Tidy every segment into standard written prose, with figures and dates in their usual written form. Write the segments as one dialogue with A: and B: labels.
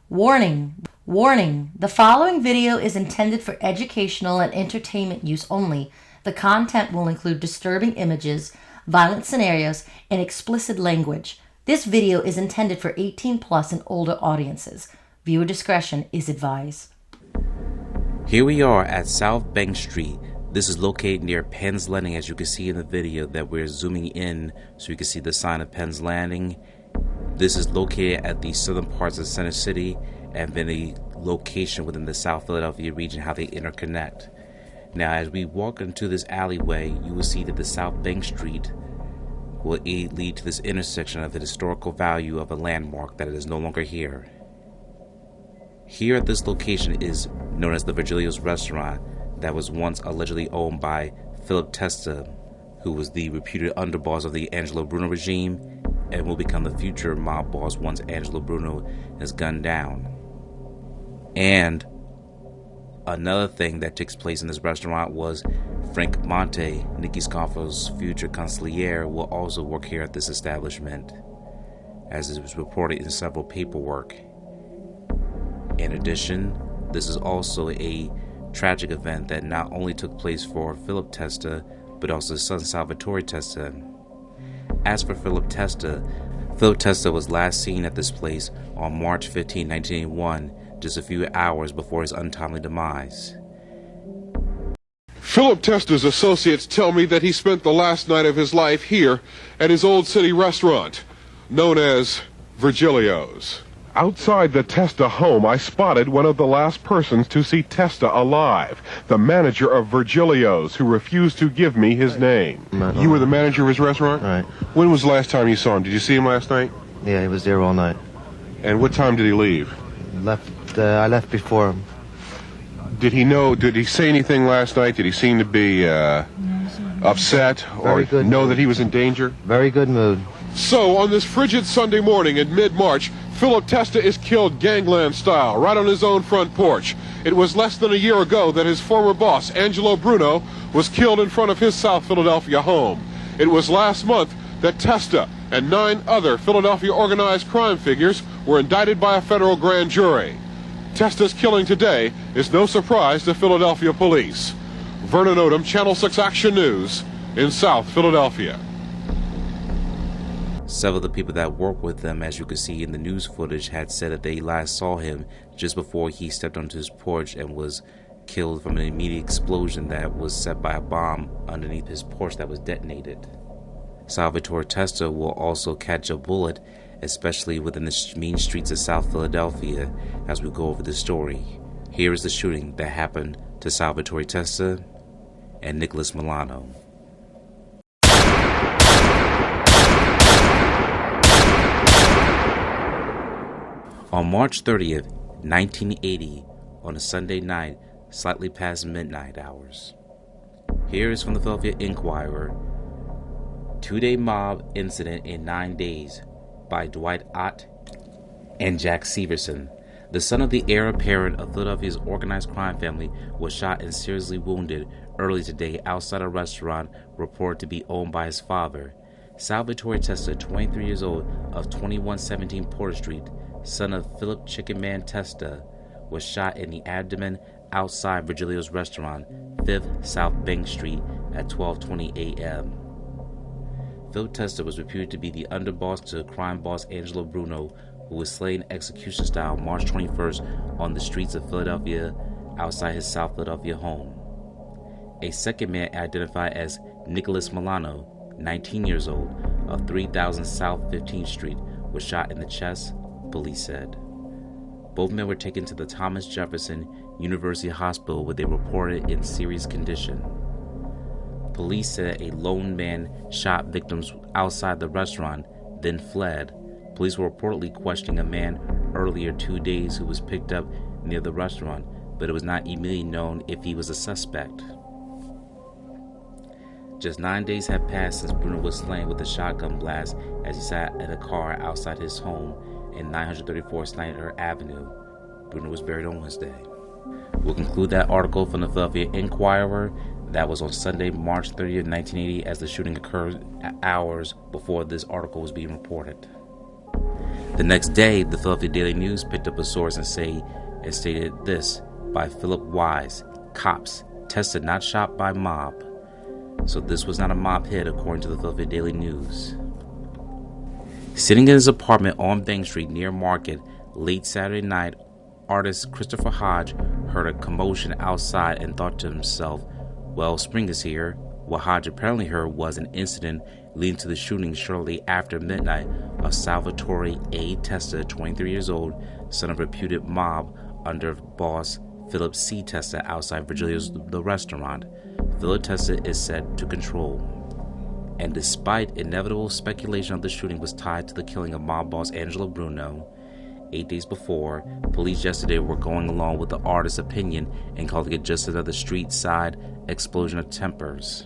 A: Warning! Warning! The following video is intended for educational and entertainment use only. The content will include disturbing images, violent scenarios, and explicit language. This video is intended for 18 plus and older audiences. Viewer discretion is advised.
B: Here we are at South Bank Street. This is located near Penn's Landing, as you can see in the video that we're zooming in so you can see the sign of Penn's Landing. This is located at the southern parts of Center City and then the location within the South Philadelphia region, how they interconnect. Now, as we walk into this alleyway, you will see that the South Bank Street will lead to this intersection of the historical value of a landmark that is no longer here. Here at this location is known as the Virgilio's restaurant that was once allegedly owned by Phil Testa, who was the reputed underboss of the Angelo Bruno regime and will become the future mob boss once Angelo Bruno is gunned down. And another thing that takes place in this restaurant was Frank Monte, Nicky Scarfo's future consigliere, will also work here at this establishment, as it was reported in several paperwork. In addition, this is also a tragic event that not only took place for Philip Testa, but also his son Salvatore Testa. As for Philip Testa was last seen at this place on March 15, 1981, just a few hours before his untimely demise.
C: Philip Testa's associates tell me that he spent the last night of his life here at his Old City restaurant, known as Virgilio's. Outside the Testa home, I spotted one of the last persons to see Testa alive, the manager of Virgilio's, who refused to give me his name. You were the manager of his restaurant?
D: Right.
C: When was the last time you saw him? Did you see him last night?
D: Yeah, he was there all night.
C: And what time did he leave?
D: I left before him.
C: Did he say anything last night? Did he seem to be upset or know that he was in danger?
D: Very good mood.
C: So, on this frigid Sunday morning in mid-March, Philip Testa is killed gangland style, right on his own front porch. It was less than a year ago that his former boss, Angelo Bruno, was killed in front of his South Philadelphia home. It was last month that Testa and 9 other Philadelphia organized crime figures were indicted by a federal grand jury. Testa's killing today is no surprise to Philadelphia police. Vernon Odom, Channel 6 Action News in South Philadelphia.
B: Several of the people that work with them, as you can see in the news footage, had said that they last saw him just before he stepped onto his porch and was killed from an immediate explosion that was set by a bomb underneath his porch that was detonated. Salvatore Testa will also catch a bullet, especially within the mean streets of South Philadelphia, as we go over the story. Here is the shooting that happened to Salvatore Testa and Nicholas Milano. On March 30th, 1980, on a Sunday night, slightly past midnight hours. Here is from the Philadelphia Inquirer: 2-day mob incident in 9 days by Dwight Ott and Jack Severson. The son of the heir apparent of Philadelphia's organized crime family was shot and seriously wounded early today outside a restaurant reported to be owned by his father. Salvatore Testa, 23 years old, of 2117 Porter Street, son of Philip Chicken Man Testa, was shot in the abdomen outside Virgilio's restaurant, 5th South Bank Street at 12:20 a.m. Phil Testa was reputed to be the underboss to crime boss Angelo Bruno, who was slain execution style March 21st on the streets of Philadelphia outside his South Philadelphia home. A second man identified as Nicholas Milano, 19 years old, of 3000 South 15th Street, was shot in the chest, police said. Both men were taken to the Thomas Jefferson University Hospital where they were reported in serious condition. Police said a lone man shot victims outside the restaurant, then fled. Police were reportedly questioning a man earlier 2 days who was picked up near the restaurant, but it was not immediately known if he was a suspect. Just 9 days had passed since Bruno was slain with a shotgun blast as he sat in a car outside his home in 934 Snyder Avenue. Bruno was buried on Wednesday. We'll conclude that article from the Philadelphia Inquirer. That was on Sunday, March 30th, 1980, as the shooting occurred hours before this article was being reported. The next day, the Philadelphia Daily News picked up a source and stated this by Philip Wise: cops, Testa not shot by mob. So this was not a mob hit, according to the Philadelphia Daily News. Sitting in his apartment on Bank Street near Market late Saturday night, artist Christopher Hodge heard a commotion outside and thought to himself, well, spring is here. What Hodge apparently heard was an incident leading to the shooting shortly after midnight of Salvatore A. Testa, 23 years old, son of reputed mob under boss Philip C. Testa outside Virgilio's The Restaurant. Phil Testa is said to control. And despite inevitable speculation of the shooting was tied to the killing of mob boss Angelo Bruno, 8 days before, police yesterday were going along with the artist's opinion and calling it just another street-side explosion of tempers.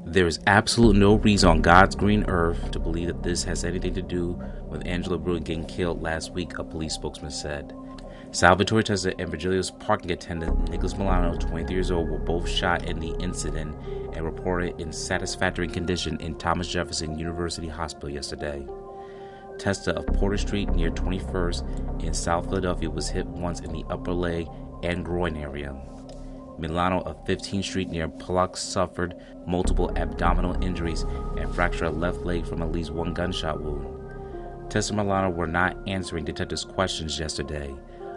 B: There is absolutely no reason on God's green earth to believe that this has anything to do with Angelo Bruno getting killed last week, a police spokesman said. Salvatore Testa and Virgilio's parking attendant Nicholas Milano, 23 years old, were both shot in the incident and reported in satisfactory condition in Thomas Jefferson University Hospital yesterday. Testa of Porter Street near 21st in South Philadelphia was hit once in the upper leg and groin area. Milano of 15th Street near Pollock suffered multiple abdominal injuries and fractured a left leg from at least one gunshot wound. Testa and Milano were not answering detectives' questions yesterday.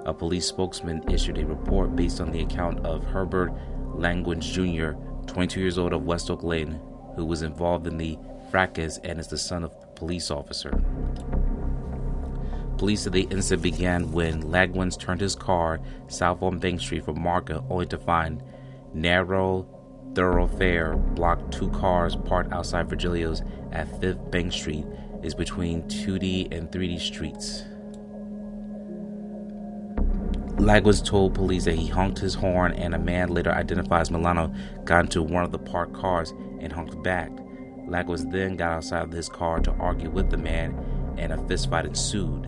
B: A police spokesman issued a report based on the account of Herbert Langwins Jr., 22 years old, of West Oak Lane, who was involved in the fracas and is the son of a police officer. Police said the incident began when Langwins turned his car south on Bank Street from Market, only to find narrow thoroughfare blocked. 2 cars parked outside Virgilio's at 5th Bank Street is between 2D and 3D streets. Langwins told police that he honked his horn, and a man later identified as Milano got into one of the parked cars and honked back. Langwins then got outside of his car to argue with the man, and a fistfight ensued.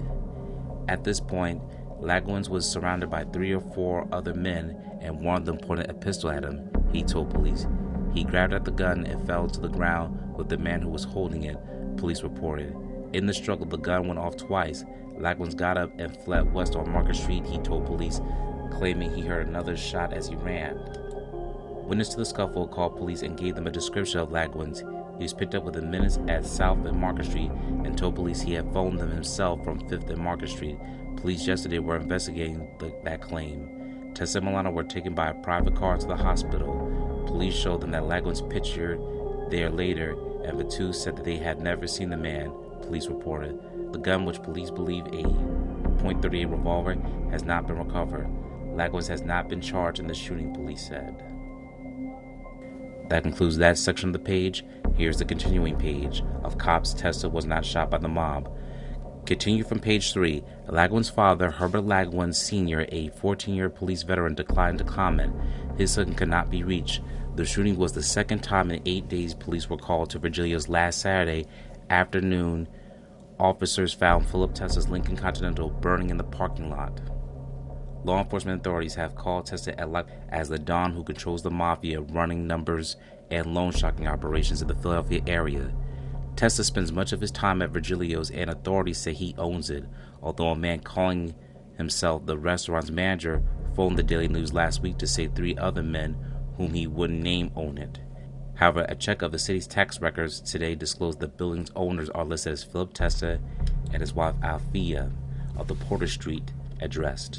B: At this point, Langwins was surrounded by 3 or 4 other men, and one of them pointed a pistol at him, he told police. He grabbed at the gun and fell to the ground with the man who was holding it, police reported. In the struggle, the gun went off twice. Langwins got up and fled west on Market Street, he told police, claiming he heard another shot as he ran. Witness to the scuffle called police and gave them a description of Langwins. He was picked up within minutes at South and Market Street and told police he had phoned them himself from 5th and Market Street. Police yesterday were investigating that claim. Testa and Milano were taken by a private car to the hospital. Police showed them that Langwins pictured there later, and the two said that they had never seen the man, police reported. The gun, which police believe a .38 revolver, has not been recovered. Langwins has not been charged in the shooting, police said. That concludes that section of the page. Here's the continuing page of cops. Testa was not shot by the mob. Continue from page 3. Langwins' father, Herbert Langwins Sr., a 14-year police veteran, declined to comment. His son could not be reached. The shooting was the second time in 8 days police were called to Virgilio's last Saturday afternoon. Officers found Philip Testa's Lincoln Continental burning in the parking lot. Law enforcement authorities have called Testa as the Don who controls the mafia, running numbers and loan sharking operations in the Philadelphia area. Testa spends much of his time at Virgilio's, and authorities say he owns it, although a man calling himself the restaurant's manager phoned the Daily News last week to say 3 other men whom he wouldn't name own it. However, a check of the city's tax records today disclosed the building's owners are listed as Philip Testa and his wife Althea of the Porter Street address.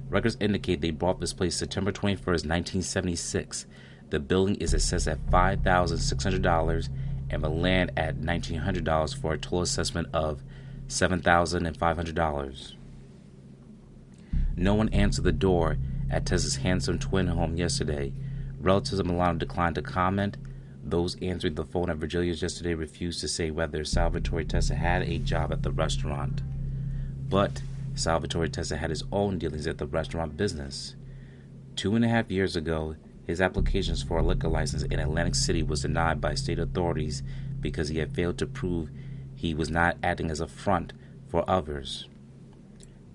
B: Records indicate they bought this place September 21st, 1976. The building is assessed at $5,600 and the land at $1,900 for a total assessment of $7,500. No one answered the door at Testa's handsome twin home yesterday. Relatives of Milano declined to comment. Those answering the phone at Virgilio's yesterday refused to say whether Salvatore Testa had a job at the restaurant. But Salvatore Testa had his own dealings at the restaurant business. 2.5 years ago, his applications for a liquor license in Atlantic City was denied by state authorities because he had failed to prove he was not acting as a front for others.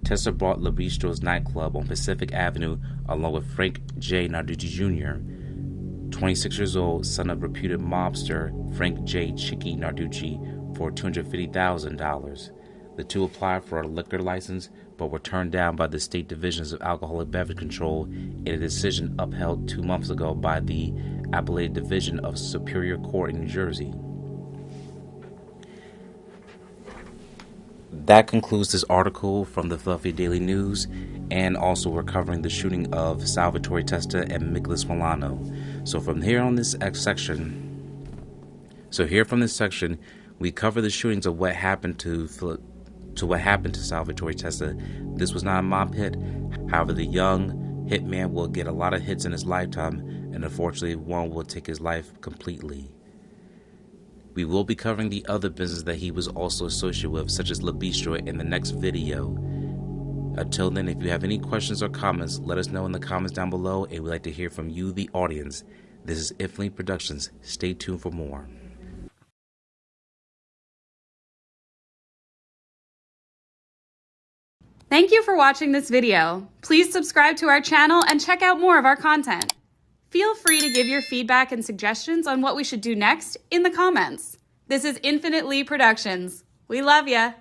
B: Testa bought La Bistro's nightclub on Pacific Avenue along with Frank J. Narducci Jr., 26 years old, son of reputed mobster Frank J. Chicky Narducci, for $250,000. The two applied for a liquor license but were turned down by the state divisions of alcoholic beverage control in a decision upheld 2 months ago by the Appellate Division of Superior Court in New Jersey. That concludes this article from the Philadelphia Daily News, and also we're covering the shooting of Salvatore Testa and Nicholas Milano. So here from this section, we cover the shootings of what happened to Salvatore Testa. This was not a mob hit. However, the young hitman will get a lot of hits in his lifetime, and unfortunately, one will take his life completely. We will be covering the other business that he was also associated with, such as La Bistro, in the next video. Until then, if you have any questions or comments, let us know in the comments down below, and we'd like to hear from you, the audience. This is Infinitely Productions. Stay tuned for more.
E: Thank you for watching this video. Please subscribe to our channel and check out more of our content. Feel free to give your feedback and suggestions on what we should do next in the comments. This is Infinitely Productions. We love ya.